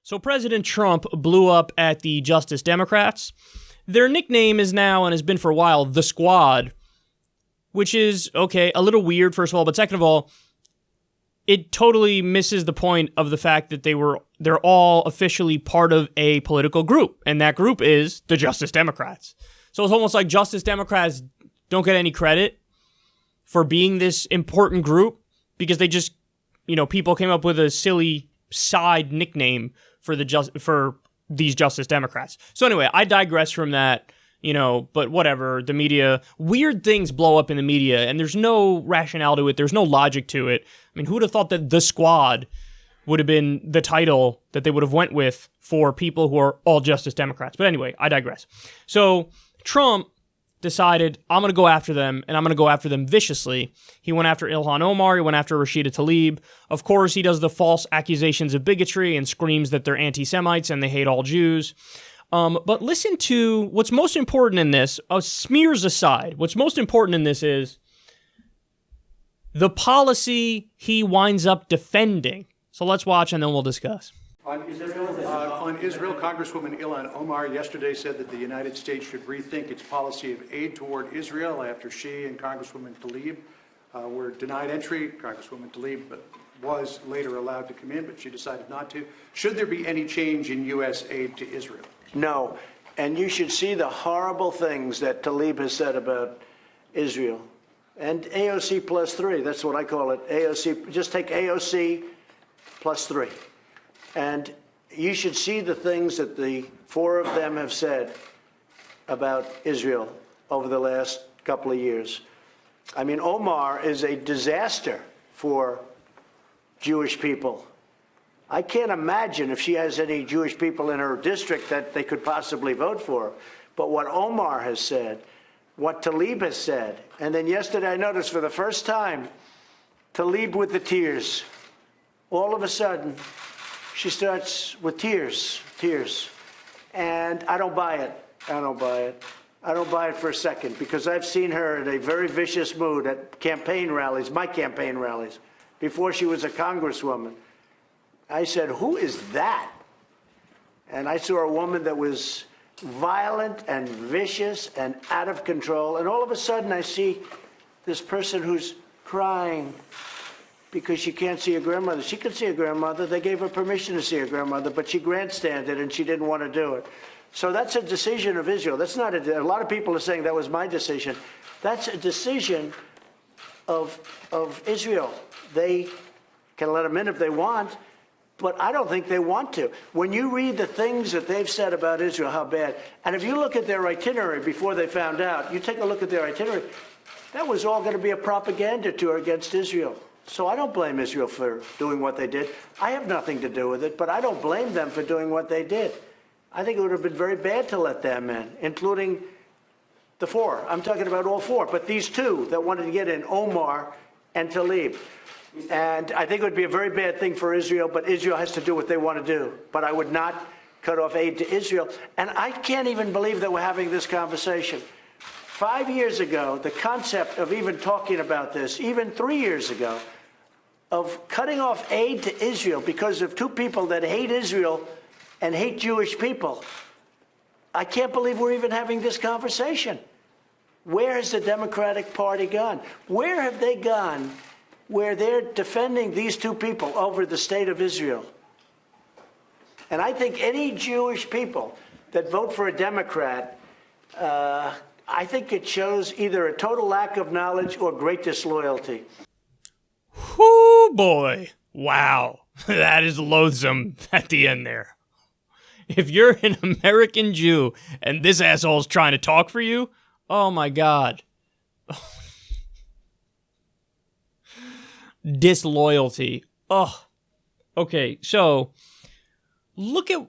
So President Trump blew up at the Justice Democrats. Their nickname is now, and has been for a while, the Squad, which is, okay, a little weird, first of all, but second of all, it totally misses the point of the fact that they're all officially part of a political group, and that group is the Justice Democrats. So it's almost like Justice Democrats don't get any credit for being this important group because they just, people came up with a silly side nickname for these Justice Democrats. So anyway, I digress from that, but whatever. The media, weird things blow up in the media, and there's no rationale to it. There's no logic to it. I mean, who would have thought that the Squad would have been the title that they would have went with for people who are all Justice Democrats? But anyway, I digress. So Trump decided, I'm going to go after them, and I'm going to go after them viciously. He went after Ilhan Omar. He went after Rashida Tlaib. Of course, he does the false accusations of bigotry and screams that they're anti-Semites and they hate all Jews. But listen to what's most important in this, smears aside, what's most important in this is the policy he winds up defending. So let's watch and then we'll discuss. On Israel, Congresswoman Ilhan Omar yesterday said that the United States should rethink its policy of aid toward Israel after she and Congresswoman Tlaib were denied entry. Congresswoman Tlaib was later allowed to come in, but she decided not to. Should there be any change in U.S. aid to Israel? No. And you should see the horrible things that Tlaib has said about Israel. And AOC plus 3, that's what I call it. AOC, just take AOC plus 3. And you should see the things that the four of them have said about Israel over the last couple of years. I mean, Omar is a disaster for Jewish people. I can't imagine if she has any Jewish people in her district that they could possibly vote for. But what Omar has said, what Tlaib has said, and then yesterday I noticed for the first time, Tlaib with the tears. All of a sudden, she starts with tears. And I don't buy it. I don't buy it for a second, because I've seen her in a very vicious mood at campaign rallies, my campaign rallies, before she was a congresswoman. I said, who is that? And I saw a woman that was violent and vicious and out of control. And all of a sudden I see this person who's crying because she can't see her grandmother. She could see her grandmother. They gave her permission to see her grandmother, but she grandstanded and she didn't want to do it. So that's a decision of Israel. That's not a lot of people are saying that was my decision. That's a decision of Israel. They can let them in if they want, but I don't think they want to. When you read the things that they've said about Israel, how bad, and if you look at their itinerary before they found out, you take a look at their itinerary, that was all going to be a propaganda tour against Israel. So I don't blame Israel for doing what they did. I have nothing to do with it, but I don't blame them for doing what they did. I think it would have been very bad to let them in, including the four. I'm talking about all four, but these two that wanted to get in, Omar and Tlaib. And I think it would be a very bad thing for Israel, but Israel has to do what they want to do. But I would not cut off aid to Israel. And I can't even believe that we're having this conversation. 5 years ago, the concept of even talking about this, even 3 years ago, of cutting off aid to Israel because of two people that hate Israel and hate Jewish people. I can't believe we're even having this conversation. Where has the Democratic Party gone? Where have they gone where they're defending these two people over the state of Israel? And I think any Jewish people that vote for a Democrat, I think it shows either a total lack of knowledge or great disloyalty. Whoo, boy. Wow. That is loathsome at the end there. If you're an American Jew and this asshole's trying to talk for you, oh my God. Disloyalty. Oh. Okay, so look at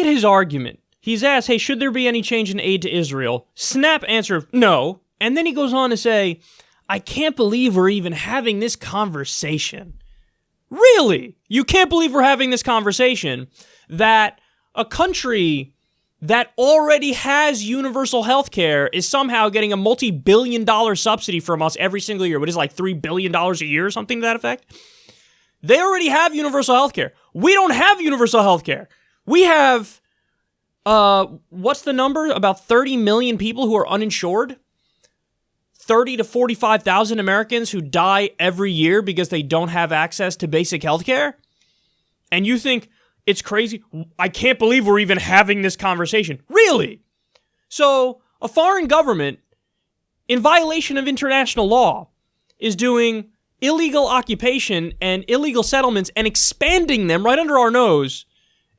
his argument. He's asked, hey, should there be any change in aid to Israel? Snap answer, no. And then he goes on to say, I can't believe we're even having this conversation. Really? You can't believe we're having this conversation that a country that already has universal health care is somehow getting a multi-billion-dollar subsidy from us every single year. What is it, like $3 billion a year or something to that effect? They already have universal health care. We don't have universal health care. We have, what's the number? About 30 million people who are uninsured. 30 to 45,000 Americans who die every year because they don't have access to basic health care. And you think it's crazy? I can't believe we're even having this conversation. Really? So a foreign government, in violation of international law, is doing illegal occupation and illegal settlements and expanding them right under our nose.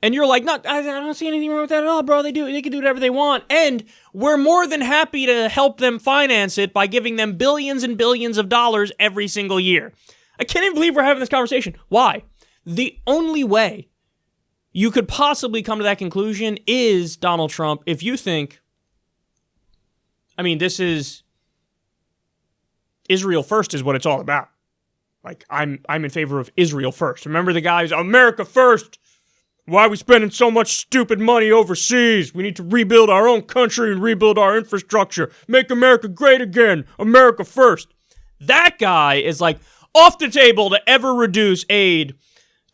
And you're like, no, I don't see anything wrong with that at all, bro. They can do whatever they want. And we're more than happy to help them finance it by giving them billions and billions of dollars every single year. I can't even believe we're having this conversation. Why? The only way you could possibly come to that conclusion is, Donald Trump, if you think, I mean, this is Israel first is what it's all about. Like, I'm in favor of Israel first. Remember the guy who's America first? Why are we spending so much stupid money overseas? We need to rebuild our own country and rebuild our infrastructure. Make America great again. America first. That guy is like off the table to ever reduce aid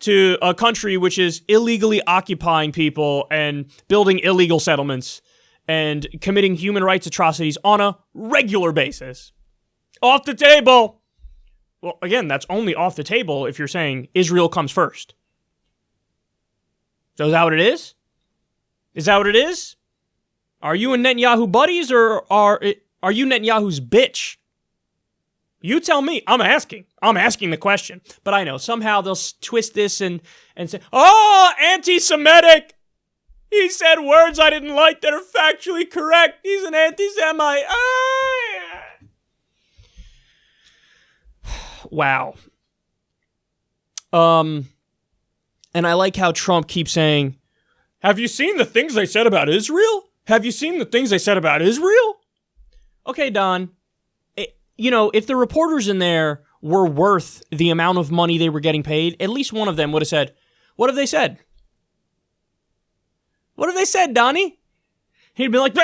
to a country which is illegally occupying people and building illegal settlements and committing human rights atrocities on a regular basis. Off the table. Well, again, that's only off the table if you're saying Israel comes first. So is that what it is? Is that what it is? Are you and Netanyahu buddies, or are you Netanyahu's bitch? You tell me. I'm asking the question. But I know somehow they'll twist this and say, oh, anti-Semitic. He said words I didn't like that are factually correct. He's an anti-Semite. Wow. And I like how Trump keeps saying, have you seen the things they said about Israel? Have you seen the things they said about Israel? Okay, Don. If the reporters in there were worth the amount of money they were getting paid, at least one of them would have said, what have they said? What have they said, Donnie? He'd be like,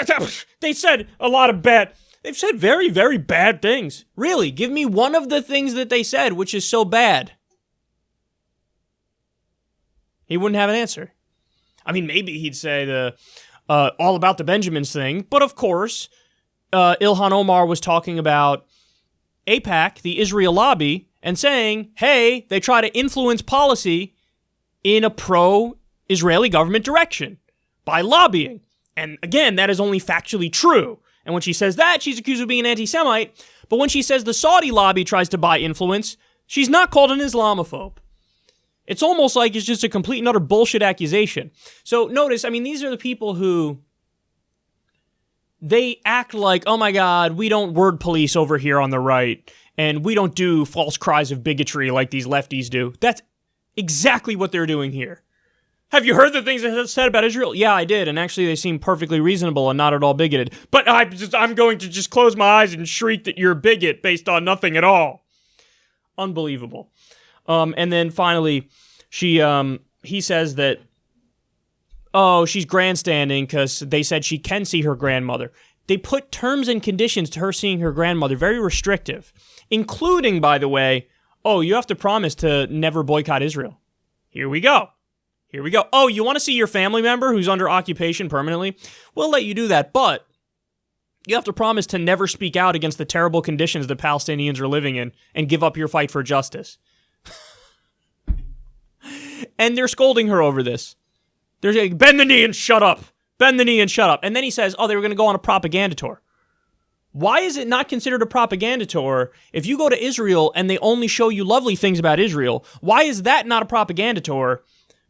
they said a lot of bad. They've said very, very bad things. Really, give me one of the things that they said, which is so bad. He wouldn't have an answer. I mean, maybe he'd say the all about the Benjamins thing, but of course, Ilhan Omar was talking about AIPAC, the Israel lobby, and saying, hey, they try to influence policy in a pro-Israeli government direction by lobbying. And again, that is only factually true. And when she says that, she's accused of being an anti-Semite. But when she says the Saudi lobby tries to buy influence, she's not called an Islamophobe. It's almost like it's just a complete and utter bullshit accusation. So notice, I mean, these are the people who, they act like, oh my God, we don't word police over here on the right, and we don't do false cries of bigotry like these lefties do. That's exactly what they're doing here. Have you heard the things they said about Israel? Yeah, I did, and actually they seem perfectly reasonable and not at all bigoted. But I'm going to just close my eyes and shriek that you're a bigot based on nothing at all. Unbelievable. And then finally, he says that, oh, she's grandstanding because they said she can see her grandmother. They put terms and conditions to her seeing her grandmother, very restrictive, including, by the way, oh, you have to promise to never boycott Israel. Here we go. Oh, you want to see your family member who's under occupation permanently? We'll let you do that, but you have to promise to never speak out against the terrible conditions the Palestinians are living in and give up your fight for justice. And they're scolding her over this. They're saying, bend the knee and shut up. Bend the knee and shut up. And then he says, oh, they were going to go on a propaganda tour. Why is it not considered a propaganda tour if you go to Israel and they only show you lovely things about Israel? Why is that not a propaganda tour?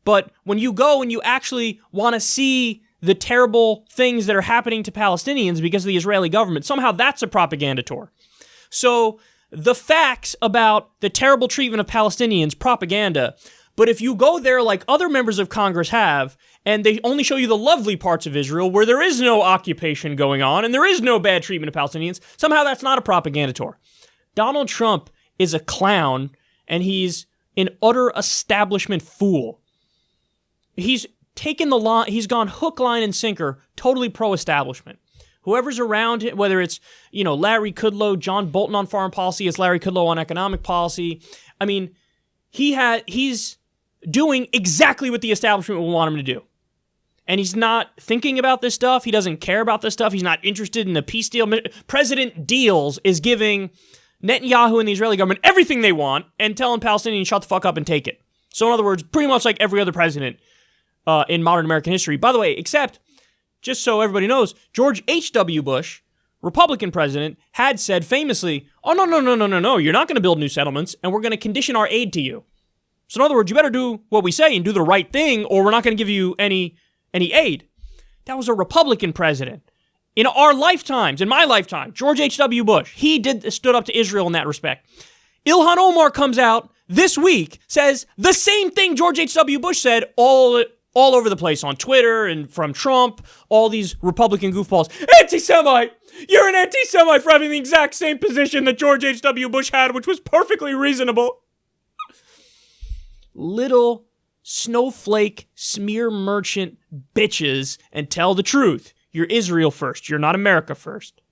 But when you go and you actually want to see the terrible things that are happening to Palestinians because of the Israeli government, somehow that's a propaganda tour. So the facts about the terrible treatment of Palestinians, propaganda. But if you go there like other members of Congress have, and they only show you the lovely parts of Israel where there is no occupation going on and there is no bad treatment of Palestinians, somehow that's not a propaganda tour. Donald Trump is a clown, and he's an utter establishment fool. He's taken the line, he's gone hook, line, and sinker, totally pro-establishment. Whoever's around him, whether it's, Larry Kudlow, John Bolton on foreign policy, it's Larry Kudlow on economic policy. I mean, he's doing exactly what the establishment will want him to do. And he's not thinking about this stuff. He doesn't care about this stuff. He's not interested in the peace deal. President Deals is giving Netanyahu and the Israeli government everything they want and telling Palestinians, shut the fuck up and take it. So in other words, pretty much like every other president in modern American history. By the way, except, just so everybody knows, George H.W. Bush, Republican president, had said famously, oh, no, you're not going to build new settlements, and we're going to condition our aid to you. So in other words, you better do what we say and do the right thing, or we're not going to give you any aid. That was a Republican president. In our lifetimes, in my lifetime, George H.W. Bush, he stood up to Israel in that respect. Ilhan Omar comes out this week, says the same thing George H.W. Bush said all over the place on Twitter and from Trump, all these Republican goofballs. Anti-Semite! You're an anti-Semite for having the exact same position that George H.W. Bush had, which was perfectly reasonable. Little snowflake smear merchant bitches, and tell the truth. You're Israel first. You're not America first.